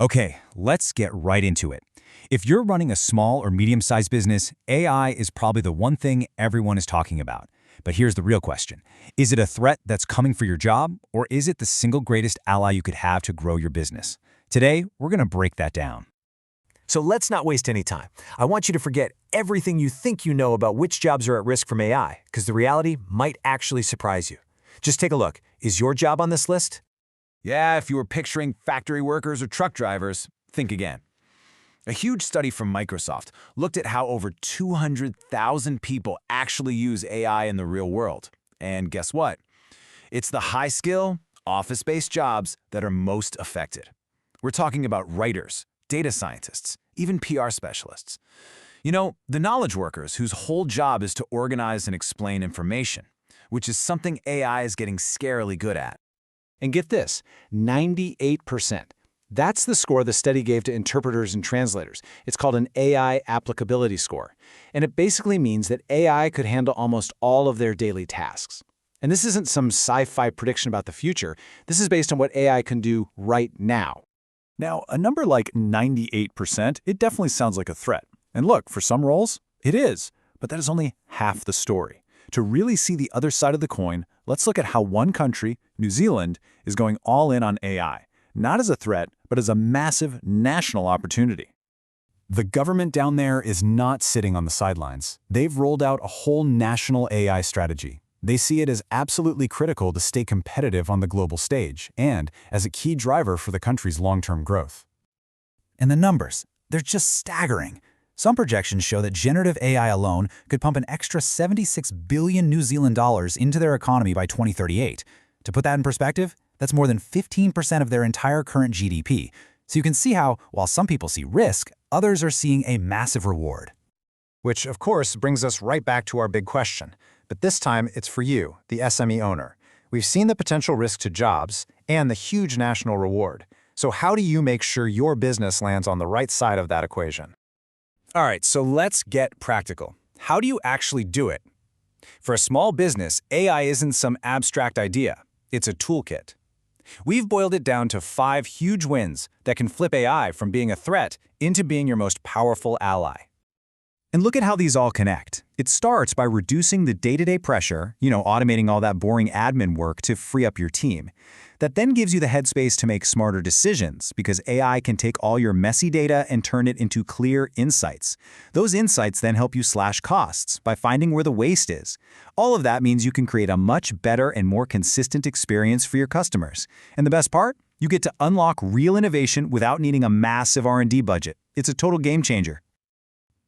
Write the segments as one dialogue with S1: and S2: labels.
S1: Okay, let's get right into it. If you're running a small or medium-sized business, AI is probably the one thing everyone is talking about. But here's the real question. Is it a threat that's coming for your job, or is it the single greatest ally you could have to grow your business? Today, we're going to break that down.
S2: So let's not waste any time. I want you to forget everything you think you know about which jobs are at risk from AI, because the reality might actually surprise you. Just take a look. Is your job on this list?
S3: Yeah, if you were picturing factory workers or truck drivers, think again. A huge study from Microsoft looked at how over 200,000 people actually use AI in the real world. And guess what? It's the high-skill, office-based jobs that are most affected. We're talking about writers, data scientists, even PR specialists. You know, the knowledge workers whose whole job is to organize and explain information, which is something AI is getting scarily good at.
S2: And get this, 98%. That's the score the study gave to interpreters and translators. It's called an AI applicability score. And it basically means that AI could handle almost all of their daily tasks. And this isn't some sci-fi prediction about the future. This is based on what AI can do right now.
S4: Now, a number like 98%, it definitely sounds like a threat. And look, for some roles, it is. But that is only half the story. To really see the other side of the coin, let's look at how one country, New Zealand, is going all in on AI, not as a threat, but as a massive national opportunity. The government down there is not sitting on the sidelines. They've rolled out a whole national AI strategy. They see it as absolutely critical to stay competitive on the global stage and as a key driver for the country's long-term growth.
S1: And the numbers, they're just staggering. Some projections show that generative AI alone could pump an extra 76 billion New Zealand dollars into their economy by 2038. To put that in perspective, that's more than 15% of their entire current GDP. So you can see how, while some people see risk, others are seeing a massive reward.
S5: Which, of course, brings us right back to our big question. But this time, it's for you, the SME owner. We've seen the potential risk to jobs and the huge national reward. So how do you make sure your business lands on the right side of that equation?
S1: All right, so let's get practical. How do you actually do it? For a small business, AI isn't some abstract idea. It's a toolkit. We've boiled it down to 5 huge wins that can flip AI from being a threat into being your most powerful ally. And look at how these all connect. It starts by reducing the day-to-day pressure, automating all that boring admin work to free up your team. That then gives you the headspace to make smarter decisions because AI can take all your messy data and turn it into clear insights. Those insights then help you slash costs by finding where the waste is. All of that means you can create a much better and more consistent experience for your customers. And the best part? You get to unlock real innovation without needing a massive R&D budget. It's a total game changer.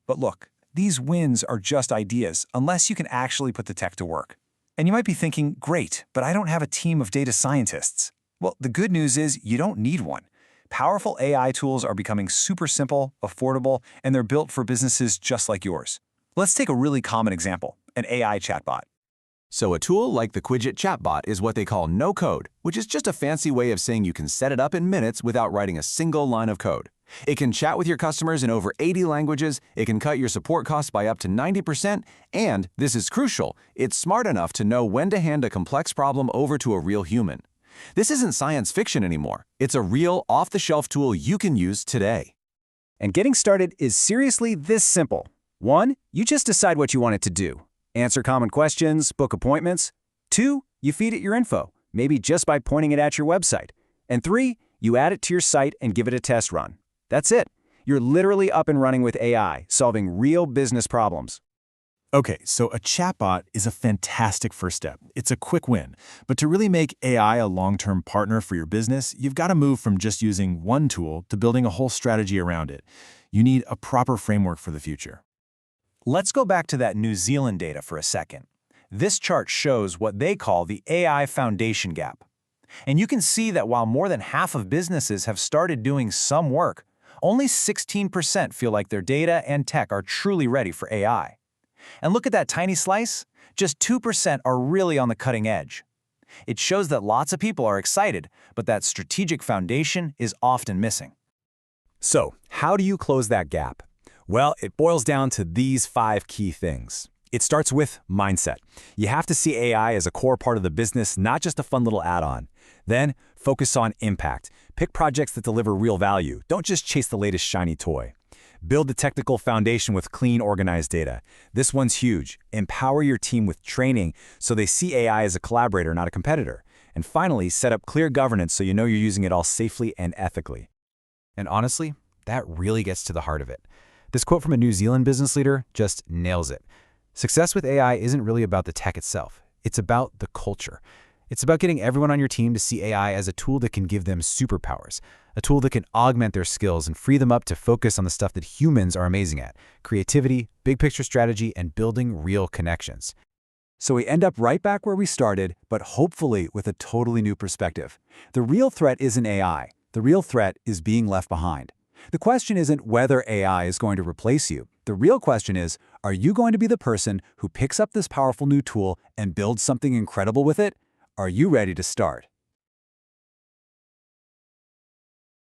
S1: But look, these wins are just ideas unless you can actually put the tech to work. And you might be thinking, great, but I don't have a team of data scientists. Well, the good news is you don't need one. Powerful AI tools are becoming super simple, affordable, and they're built for businesses just like yours. Let's take a really common example, an AI chatbot.
S3: So a tool like the Quidget chatbot is what they call no-code, which is just a fancy way of saying you can set it up in minutes without writing a single line of code. It can chat with your customers in over 80 languages, it can cut your support costs by up to 90%, and, this is crucial, it's smart enough to know when to hand a complex problem over to a real human. This isn't science fiction anymore. It's a real, off-the-shelf tool you can use today.
S1: And getting started is seriously this simple. 1, you just decide what you want it to do. Answer common questions, book appointments. 2, you feed it your info, maybe just by pointing it at your website. And 3, you add it to your site and give it a test run. That's it. You're literally up and running with AI, solving real business problems.
S4: Okay, so a chatbot is a fantastic first step. It's a quick win. But to really make AI a long-term partner for your business, you've got to move from just using one tool to building a whole strategy around it. You need a proper framework for the future.
S1: Let's go back to that New Zealand data for a second. This chart shows what they call the AI foundation gap. And you can see that while more than half of businesses have started doing some work, only 16% feel like their data and tech are truly ready for AI. And look at that tiny slice. Just 2% are really on the cutting edge. It shows that lots of people are excited, but that strategic foundation is often missing. So, how do you close that gap? Well, it boils down to these 5 key things. It starts with mindset. You have to see AI as a core part of the business, not just a fun little add-on. Then, focus on impact. Pick projects that deliver real value. Don't just chase the latest shiny toy. Build the technical foundation with clean, organized data. This one's huge. Empower your team with training so they see AI as a collaborator, not a competitor. And finally, set up clear governance so you know you're using it all safely and ethically.
S2: And honestly, that really gets to the heart of it. This quote from a New Zealand business leader just nails it. Success with AI isn't really about the tech itself. It's about the culture. It's about getting everyone on your team to see AI as a tool that can give them superpowers, a tool that can augment their skills and free them up to focus on the stuff that humans are amazing at: creativity, big picture strategy, and building real connections.
S1: So we end up right back where we started, but hopefully with a totally new perspective. The real threat isn't AI. The real threat is being left behind. The question isn't whether AI is going to replace you. The real question is, are you going to be the person who picks up this powerful new tool and builds something incredible with it? Are you ready to start?